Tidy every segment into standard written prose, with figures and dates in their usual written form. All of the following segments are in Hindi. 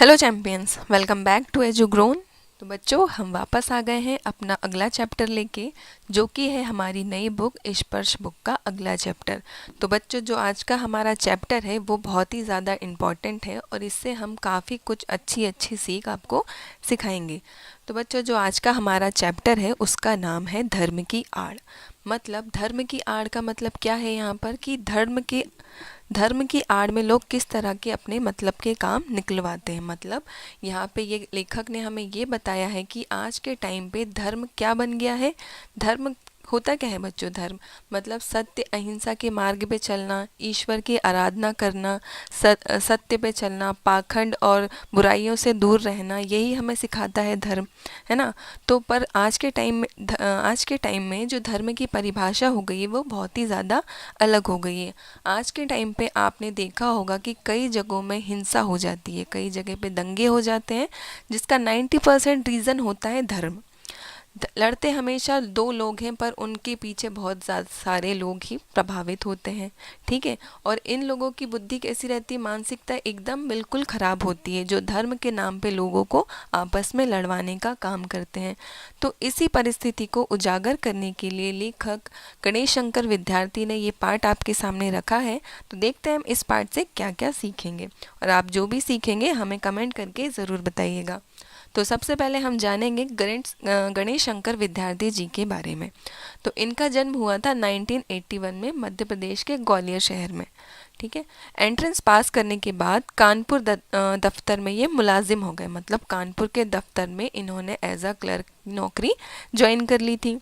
Hello champions, welcome back to Edu Grown. तो बच्चों, हम वापस आ गए हैं अपना अगला चैप्टर लेके, जो कि है हमारी नई बुक स्पर्श बुक का अगला चैप्टर। तो बच्चों, जो आज का हमारा चैप्टर है वो बहुत ही ज़्यादा इम्पॉर्टेंट है और इससे हम काफ़ी कुछ अच्छी अच्छी सीख आपको सिखाएंगे। तो बच्चों, जो आज का हमारा चैप्टर है उसका नाम है धर्म की आड़। मतलब धर्म की आड़ का मतलब क्या है यहाँ पर कि धर्म की आड़ में लोग किस तरह के अपने मतलब के काम निकलवाते हैं। मतलब यहाँ पे ये लेखक ने हमें ये बताया है कि आज के टाइम पे धर्म क्या बन गया है। धर्म होता क्या है बच्चों? धर्म मतलब सत्य अहिंसा के मार्ग पे चलना, ईश्वर की आराधना करना, सत्य पे चलना, पाखंड और बुराइयों से दूर रहना, यही हमें सिखाता है धर्म, है ना। तो पर आज के टाइम में जो धर्म की परिभाषा हो गई है वो बहुत ही ज़्यादा अलग हो गई है। आज के टाइम पे आपने देखा होगा कि कई जगहों में हिंसा हो जाती है, कई जगह पे दंगे हो जाते हैं, जिसका 90% रीज़न होता है धर्म। लड़ते हमेशा दो लोग हैं पर उनके पीछे बहुत सारे लोग ही प्रभावित होते हैं, ठीक है। और इन लोगों की बुद्धि कैसी रहती है, मानसिकता एकदम बिल्कुल ख़राब होती है, जो धर्म के नाम पे लोगों को आपस में लड़वाने का काम करते हैं। तो इसी परिस्थिति को उजागर करने के लिए लेखक गणेश शंकर विद्यार्थी ने ये पाठ आपके सामने रखा है। तो देखते हैं हम इस पाठ से क्या क्या सीखेंगे, और आप जो भी सीखेंगे हमें कमेंट करके ज़रूर बताइएगा। तो सबसे पहले हम जानेंगे गणेश शंकर विद्यार्थी जी के बारे में। तो इनका जन्म हुआ था 1981 में मध्य प्रदेश के ग्वालियर शहर में, ठीक है। एंट्रेंस पास करने के बाद कानपुर दफ्तर में ये मुलाजिम हो गए। मतलब कानपुर के दफ्तर में इन्होंने एज अ क्लर्क नौकरी ज्वाइन कर ली थी।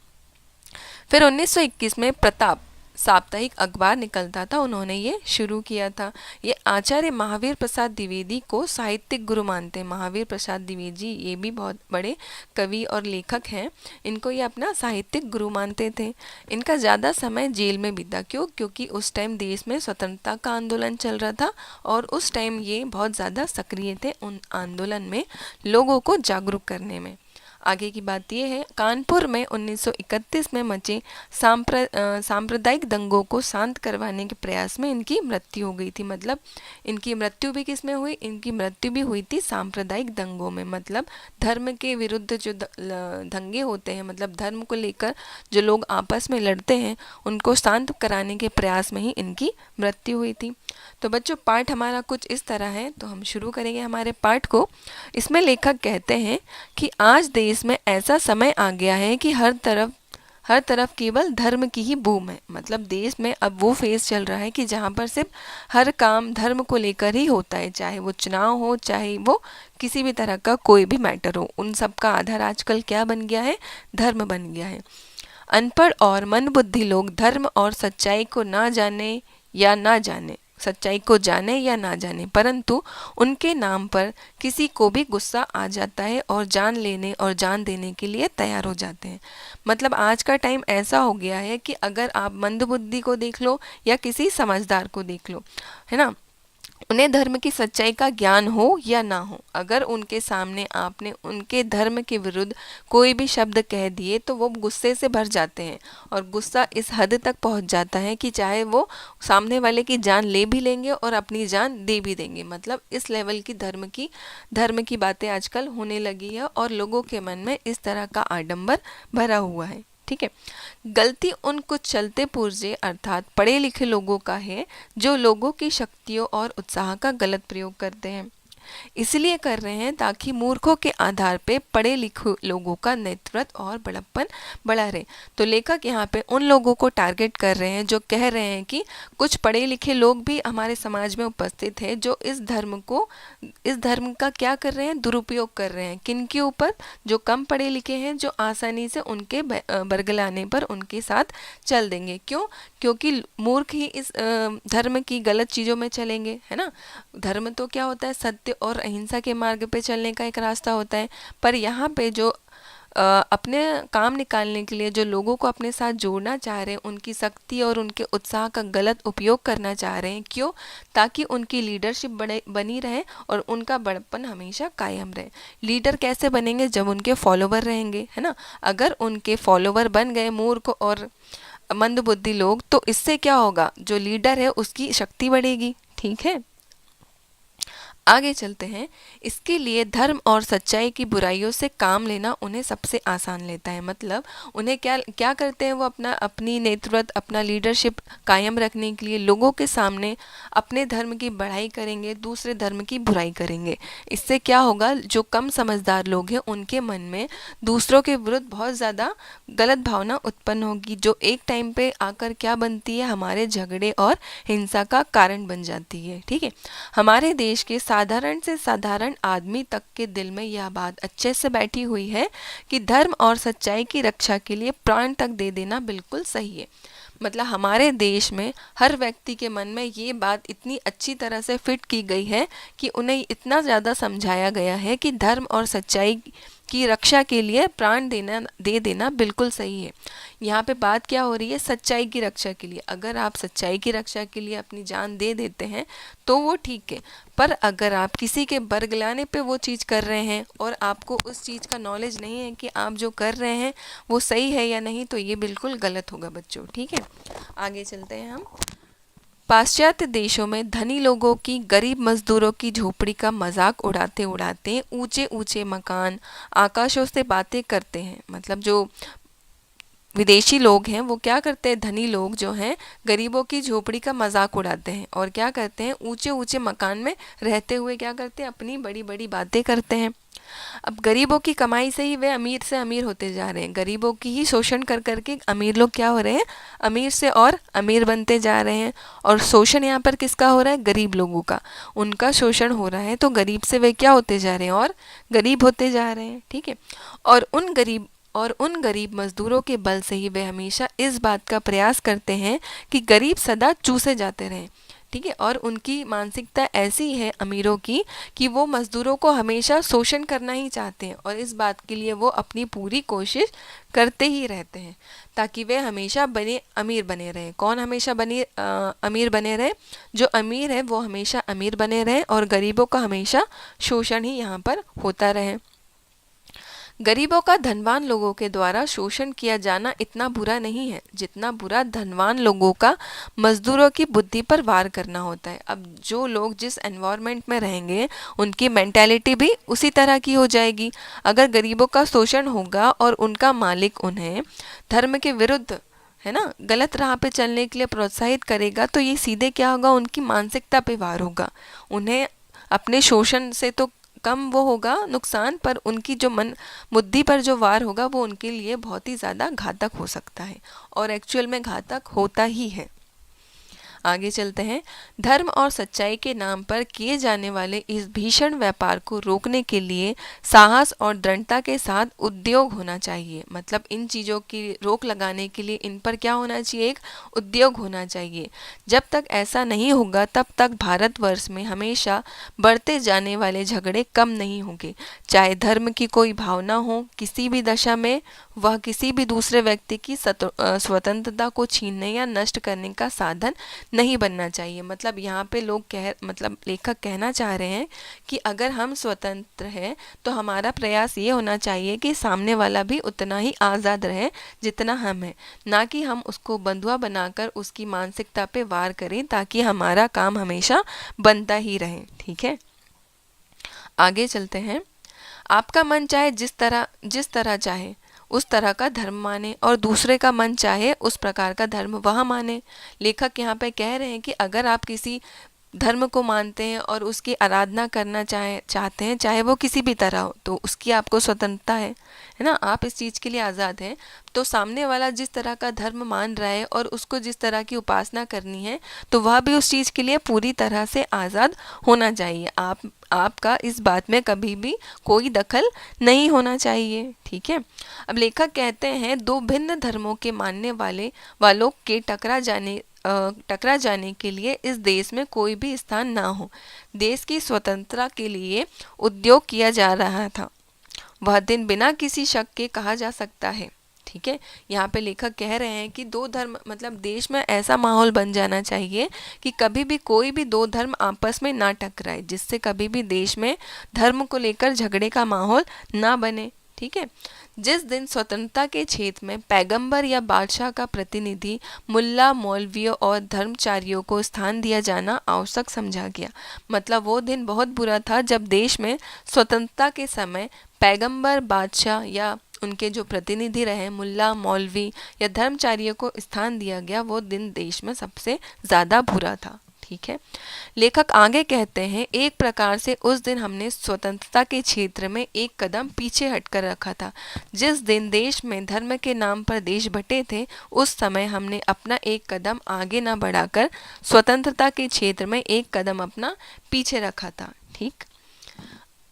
फिर 1921 में प्रताप साप्ताहिक अखबार निकलता था, उन्होंने ये शुरू किया था। ये आचार्य महावीर प्रसाद द्विवेदी को साहित्यिक गुरु मानते हैं। महावीर प्रसाद द्विवेदी जी ये भी बहुत बड़े कवि और लेखक हैं, इनको ये अपना साहित्यिक गुरु मानते थे। इनका ज़्यादा समय जेल में बीता। क्यों? क्योंकि उस टाइम देश में स्वतंत्रता का आंदोलन चल रहा था और उस टाइम ये बहुत ज़्यादा सक्रिय थे उन आंदोलन में, लोगों को जागरूक करने में। आगे की बात यह है, कानपुर में 1931 में मचे सांप्रदायिक दंगों को शांत करवाने के प्रयास में इनकी मृत्यु हो गई थी। मतलब इनकी मृत्यु भी किस में हुई? इनकी मृत्यु भी हुई थी सांप्रदायिक दंगों में। मतलब धर्म के विरुद्ध जो दंगे होते हैं, मतलब धर्म को लेकर जो लोग आपस में लड़ते हैं, उनको शांत कराने के प्रयास में ही इनकी मृत्यु हुई थी। तो बच्चों, पाठ हमारा कुछ इस तरह है। तो हम शुरू करेंगे हमारे पाठ को। इसमें लेखक कहते हैं कि आज देश में ऐसा समय आ गया है कि हर तरफ केवल धर्म की ही बूम है। मतलब देश में अब वो फेज चल रहा है कि जहाँ पर सिर्फ हर काम धर्म को लेकर ही होता है, चाहे वो चुनाव हो, चाहे वो किसी भी तरह का कोई भी मैटर हो, उन सब का आधार आजकल क्या बन गया है? धर्म बन गया है। अनपढ़ और मंदबुद्धि लोग धर्म और सच्चाई को सच्चाई को जाने या ना जाने, परंतु उनके नाम पर किसी को भी गुस्सा आ जाता है और जान लेने और जान देने के लिए तैयार हो जाते हैं। मतलब आज का टाइम ऐसा हो गया है कि अगर आप मंदबुद्धि को देख लो या किसी समझदार को देख लो, है ना, उन्हें धर्म की सच्चाई का ज्ञान हो या ना हो, अगर उनके सामने आपने उनके धर्म के विरुद्ध कोई भी शब्द कह दिए तो वो गुस्से से भर जाते हैं। और गुस्सा इस हद तक पहुंच जाता है कि चाहे वो सामने वाले की जान ले भी लेंगे और अपनी जान दे भी देंगे। मतलब इस लेवल की धर्म की बातें आजकल होने लगी है और लोगों के मन में इस तरह का आडंबर भरा हुआ है, ठीक है। गलती उन कुछ चलते पुर्जे अर्थात पढ़े लिखे लोगों का है जो लोगों की शक्तियों और उत्साह का गलत प्रयोग करते हैं। इसलिए कर रहे हैं ताकि मूर्खों के आधार पे पढ़े लिखे लोगों का नेतृत्व और बड़प्पन बढ़ा रहे। तो लेखक यहाँ पे उन लोगों को टारगेट कर रहे हैं जो कह रहे हैं कि कुछ पढ़े लिखे लोग भी हमारे समाज में उपस्थित हैं जो इस धर्म का क्या कर रहे हैं? दुरुपयोग कर रहे हैं। किन के ऊपर? जो कम पढ़े लिखे हैं, जो आसानी से उनके बरगलाने पर उनके साथ चल देंगे। क्यों? क्योंकि मूर्ख ही इस धर्म की गलत चीज़ों में चलेंगे, है ना। धर्म तो क्या होता है? सत्य और अहिंसा के मार्ग पे चलने का एक रास्ता होता है। पर यहाँ पे जो अपने काम निकालने के लिए जो लोगों को अपने साथ जोड़ना चाह रहे हैं, उनकी शक्ति और उनके उत्साह का गलत उपयोग करना चाह रहे हैं। क्यों? ताकि उनकी लीडरशिप बनी रहे और उनका बड़प्पन हमेशा कायम रहे। लीडर कैसे बनेंगे? जब उनके फॉलोवर रहेंगे, है ना। अगर उनके फॉलोवर बन गए मूर्ख और मंदबुद्धि लोग, तो इससे क्या होगा? जो लीडर है उसकी शक्ति बढ़ेगी, ठीक है। आगे चलते हैं। इसके लिए धर्म और सच्चाई की बुराइयों से काम लेना उन्हें सबसे आसान लेता है। मतलब उन्हें क्या क्या करते हैं, वो अपनी नेतृत्व, अपना लीडरशिप कायम रखने के लिए लोगों के सामने अपने धर्म की बढ़ाई करेंगे, दूसरे धर्म की बुराई करेंगे। इससे क्या होगा, जो कम समझदार लोग हैं उनके मन में दूसरों के विरुद्ध बहुत ज़्यादा गलत भावना उत्पन्न होगी, जो एक टाइम पे आकर क्या बनती है, हमारे झगड़े और हिंसा का कारण बन जाती है। ठीक है, हमारे देश के साधारण से साधारण आदमी तक के दिल में यह बात अच्छे से बैठी हुई है कि धर्म और सच्चाई की रक्षा के लिए प्राण तक दे देना बिल्कुल सही है। मतलब हमारे देश में हर व्यक्ति के मन में ये बात इतनी अच्छी तरह से फिट की गई है कि उन्हें इतना ज़्यादा समझाया गया है कि धर्म और सच्चाई की रक्षा के लिए प्राण दे देना बिल्कुल सही है। यहाँ पे बात क्या हो रही है, सच्चाई की रक्षा के लिए। अगर आप सच्चाई की रक्षा के लिए अपनी जान दे देते हैं तो वो ठीक है, पर अगर आप किसी के बरगलाने पे वो चीज़ कर रहे हैं और आपको उस चीज़ का नॉलेज नहीं है कि आप जो कर रहे हैं वो सही है या नहीं, तो ये बिल्कुल गलत होगा बच्चों। ठीक है, आगे चलते हैं हम। पाश्चात्य देशों में धनी लोगों की गरीब मजदूरों की झोपड़ी का मजाक उड़ाते उड़ाते ऊंचे ऊंचे मकान, आकाशों से बातें करते हैं। मतलब जो विदेशी लोग हैं वो क्या करते हैं, धनी लोग जो हैं गरीबों की झोपड़ी का मजाक उड़ाते हैं और क्या करते हैं, ऊंचे ऊंचे मकान में रहते हुए क्या करते हैं, अपनी बड़ी बड़ी बातें करते हैं। अब गरीबों की कमाई से ही वे अमीर से अमीर होते जा रहे हैं, गरीबों की ही शोषण कर करके अमीर लोग क्या हो रहे हैं, अमीर से और अमीर बनते जा रहे हैं। और शोषण यहाँ पर किसका हो रहा है, गरीब लोगों का, उनका शोषण हो रहा है, तो गरीब से वे क्या होते जा रहे हैं, और गरीब होते जा रहे हैं। ठीक है, और उन गरीब मजदूरों के बल से ही वे हमेशा इस बात का प्रयास करते हैं कि गरीब सदा चूसे जाते रहें। ठीक है, और उनकी मानसिकता ऐसी है अमीरों की कि वो मजदूरों को हमेशा शोषण करना ही चाहते हैं और इस बात के लिए वो अपनी पूरी कोशिश करते ही रहते हैं ताकि वे हमेशा अमीर बने रहें। कौन हमेशा अमीर बने रहे, जो अमीर है वो हमेशा अमीर बने रहें और गरीबों का हमेशा शोषण ही यहाँ पर होता रहे। गरीबों का धनवान लोगों के द्वारा शोषण किया जाना इतना बुरा नहीं है जितना बुरा धनवान लोगों का मजदूरों की बुद्धि पर वार करना होता है। अब जो लोग जिस एनवायरनमेंट में रहेंगे उनकी मेंटालिटी भी उसी तरह की हो जाएगी। अगर गरीबों का शोषण होगा और उनका मालिक उन्हें धर्म के विरुद्ध, है ना, गलत राह पे चलने के लिए प्रोत्साहित करेगा, तो ये सीधे क्या होगा, उनकी मानसिकता पे वार होगा। उन्हें अपने शोषण से तो कम वो होगा नुकसान, पर उनकी जो बुद्धि पर जो वार होगा वो उनके लिए बहुत ही ज़्यादा घातक हो सकता है और एक्चुअल में घातक होता ही है। आगे चलते हैं। धर्म और सच्चाई के नाम पर किए जाने वाले इस भीषण व्यापार को रोकने के लिए साहस और दृढ़ता के साथ उद्योग होना चाहिए। मतलब इन चीज़ों की रोक लगाने के लिए इन पर क्या होना चाहिए, एक उद्योग होना चाहिए। जब तक ऐसा नहीं होगा तब तक भारतवर्ष में हमेशा बढ़ते जाने वाले झगड़े कम नहीं होंगे। चाहे धर्म की कोई भावना हो, किसी भी दशा में वह किसी भी दूसरे व्यक्ति की स्वतंत्रता को छीनने या नष्ट करने का साधन नहीं बनना चाहिए। मतलब यहाँ पे मतलब लेखक कहना चाह रहे हैं कि अगर हम स्वतंत्र हैं तो हमारा प्रयास ये होना चाहिए कि सामने वाला भी उतना ही आज़ाद रहे जितना हम हैं, ना कि हम उसको बंधुआ बनाकर उसकी मानसिकता पे वार करें ताकि हमारा काम हमेशा बनता ही रहे। ठीक है, आगे चलते हैं। आपका मन चाहे जिस तरह चाहे उस तरह का धर्म माने और दूसरे का मन चाहे उस प्रकार का धर्म वह माने। लेखक यहाँ पे कह रहे हैं कि अगर आप किसी धर्म को मानते हैं और उसकी आराधना करना चाहते हैं, चाहे वो किसी भी तरह हो, तो उसकी आपको स्वतंत्रता है ना, आप इस चीज़ के लिए आज़ाद हैं। तो सामने वाला जिस तरह का धर्म मान रहा है और उसको जिस तरह की उपासना करनी है तो वह भी उस चीज़ के लिए पूरी तरह से आज़ाद होना चाहिए। आपका इस बात में कभी भी कोई दखल नहीं होना चाहिए। ठीक है, अब लेखक कहते हैं दो भिन्न धर्मों के मानने वालों के टकरा जाने के लिए इस देश में कोई भी स्थान ना हो। देश की स्वतंत्रता के लिए उद्योग किया जा रहा था, वह दिन बिना किसी शक के कहा जा सकता है। ठीक है, यहाँ पे लेखक कह रहे हैं कि दो धर्म, मतलब देश में ऐसा माहौल बन जाना चाहिए कि कभी भी कोई भी दो धर्म आपस में ना टकराए, जिससे कभी भी देश में धर्म को लेकर झगड़े का माहौल ना बने। ठीक है। जिस दिन स्वतंत्रता के क्षेत्र में पैगंबर या बादशाह का प्रतिनिधि, मुल्ला, मौलवियों और धर्मचारियों को स्थान दिया जाना आवश्यक समझा गया। मतलब वो दिन बहुत बुरा था जब देश में स्वतंत्रता के समय पैगंबर, बादशाह या उनके जो प्रतिनिधि रहे, मुल्ला, मौलवी या धर्मचारियों को स्थान दिया गया, वो दिन देश में सबसे ज़्यादा बुरा था। ठीक है। लेखक आगे कहते हैं, एक प्रकार से उस दिन हमने स्वतंत्रता के क्षेत्र में एक कदम पीछे हटकर रखा था। जिस दिन देश में धर्म के नाम पर देश बंटे थे, उस समय हमने अपना एक कदम आगे न बढ़ाकर स्वतंत्रता के क्षेत्र में एक कदम अपना पीछे रखा था। ठीक।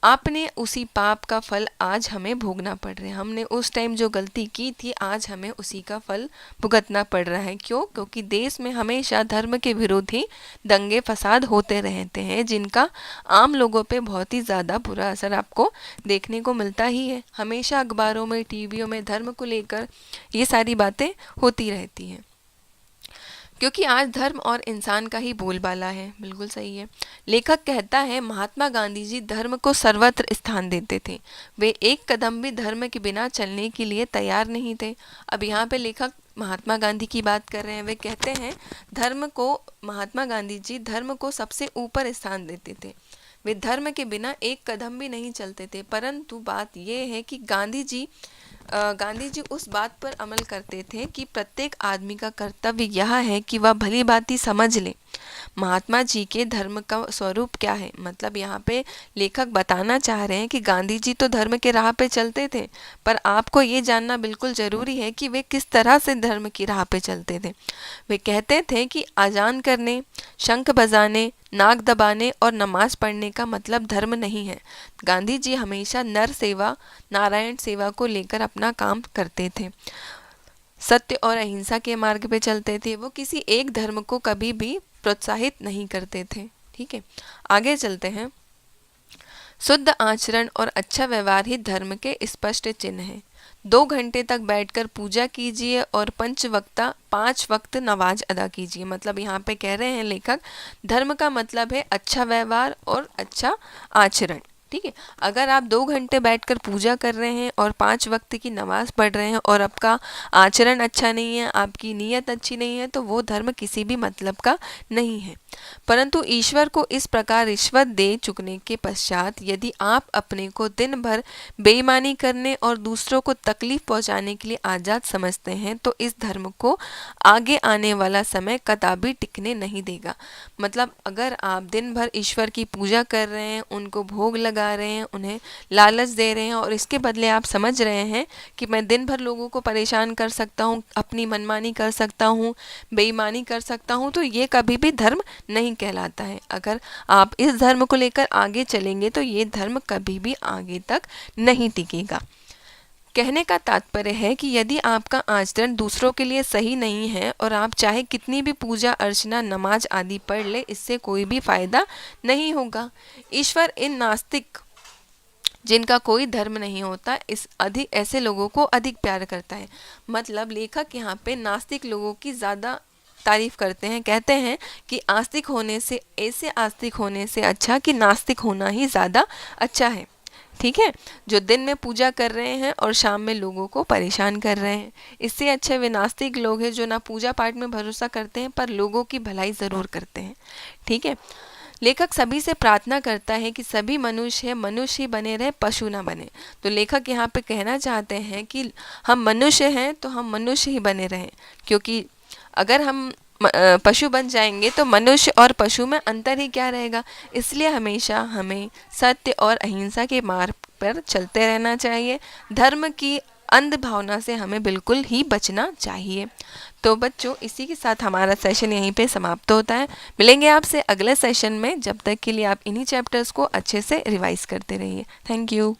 आपने उसी पाप का फल आज हमें भोगना पड़ रहा है। हमने उस टाइम जो गलती की थी, आज हमें उसी का फल भुगतना पड़ रहा है। क्यों? क्योंकि देश में हमेशा धर्म के विरोधी दंगे फसाद होते रहते हैं, जिनका आम लोगों पे बहुत ही ज़्यादा बुरा असर आपको देखने को मिलता ही है। हमेशा अखबारों में, टीवियों में धर्म को लेकर ये सारी बातें होती रहती हैं, क्योंकि आज धर्म और इंसान का ही बोलबाला है। बिल्कुल सही है। लेखक कहता है, महात्मा गांधी जी धर्म को सर्वत्र स्थान देते थे। वे एक कदम भी धर्म के बिना चलने के लिए तैयार नहीं थे। अब यहाँ पे लेखक महात्मा गांधी की बात कर रहे हैं। वे कहते हैं महात्मा गांधी जी धर्म को सबसे ऊपर स्थान देते थे। वे धर्म के बिना एक कदम भी नहीं चलते थे। परंतु बात यह है कि गांधी जी उस बात पर अमल करते थे कि प्रत्येक आदमी का कर्तव्य यह है कि वह भली भांति समझ ले महात्मा जी के धर्म का स्वरूप क्या है। मतलब यहाँ पे लेखक बताना चाह रहे हैं कि गांधी जी तो धर्म के राह पे चलते थे, पर आपको ये जानना बिल्कुल ज़रूरी है कि वे किस तरह से धर्म की राह पे चलते थे। वे कहते थे कि अजान करने, शंख बजाने, नाक दबाने और नमाज पढ़ने का मतलब धर्म नहीं है। गांधी जी हमेशा नर सेवा, नारायण सेवा को लेकर अपना काम करते थे। सत्य और अहिंसा के मार्ग पे चलते थे। वो किसी एक धर्म को कभी भी प्रोत्साहित नहीं करते थे। ठीक है, आगे चलते हैं। शुद्ध आचरण और अच्छा व्यवहार ही धर्म के स्पष्ट चिन्ह है। 2 घंटे तक बैठकर पूजा कीजिए और 5 वक्त नमाज अदा कीजिए। मतलब यहाँ पे कह रहे हैं लेखक, धर्म का मतलब है अच्छा व्यवहार और अच्छा आचरण। ठीक है, अगर आप 2 घंटे बैठकर पूजा कर रहे हैं और 5 वक्त की नमाज पढ़ रहे हैं और आपका आचरण अच्छा नहीं है, आपकी नीयत अच्छी नहीं है, तो वो धर्म किसी भी मतलब का नहीं है। परंतु ईश्वर को इस प्रकार रिश्वत दे चुकने के पश्चात यदि आप अपने को दिन भर बेईमानी करने और दूसरों को तकलीफ पहुंचाने के लिए आज़ाद समझते हैं, तो इस धर्म को आगे आने वाला समय कदापि टिकने नहीं देगा। मतलब अगर आप दिन भर ईश्वर की पूजा कर रहे हैं, उनको भोग लगा रहे हैं, उन्हें लालच दे रहे हैं और इसके बदले आप समझ रहे हैं कि मैं दिन भर लोगों को परेशान कर सकता हूँ, अपनी मनमानी कर सकता हूँ, बेईमानी कर सकता हूँ, तो ये कभी भी धर्म नहीं कहलाता है। अगर आप इस धर्म को लेकर आगे चलेंगे तो ये धर्म कभी भी आगे तक नहीं टिकेगा। कहने का तात्पर्य है कि यदि आपका आचरण दूसरों के लिए सही नहीं है और आप चाहे कितनी भी पूजा अर्चना, नमाज आदि पढ़ ले, इससे कोई भी फायदा नहीं होगा। ईश्वर इन नास्तिक, जिनका कोई धर्म नहीं होता, ऐसे लोगों को अधिक प्यार करता है। मतलब लेखक यहाँ पे नास्तिक लोगों की ज़्यादा तारीफ करते हैं। कहते हैं कि आस्तिक होने से अच्छा कि नास्तिक होना ही ज़्यादा अच्छा है। ठीक है, जो दिन में पूजा कर रहे हैं और शाम में लोगों को परेशान कर रहे हैं, इससे अच्छे वे नास्तिक लोग हैं जो ना पूजा पाठ में भरोसा करते हैं पर लोगों की भलाई ज़रूर करते हैं। ठीक है, लेखक सभी से प्रार्थना करता है कि सभी मनुष्य ही बने रहे, पशु ना बने। तो लेखक यहाँ पे कहना चाहते हैं कि हम मनुष्य हैं तो हम मनुष्य ही बने रहें, क्योंकि अगर हम पशु बन जाएंगे तो मनुष्य और पशु में अंतर ही क्या रहेगा। इसलिए हमेशा हमें सत्य और अहिंसा के मार्ग पर चलते रहना चाहिए। धर्म की अंध भावना से हमें बिल्कुल ही बचना चाहिए। तो बच्चों, इसी के साथ हमारा सेशन यहीं पे समाप्त होता है। मिलेंगे आपसे अगले सेशन में। जब तक के लिए आप इन्हीं चैप्टर्स को अच्छे से रिवाइज करते रहिए। Thank you.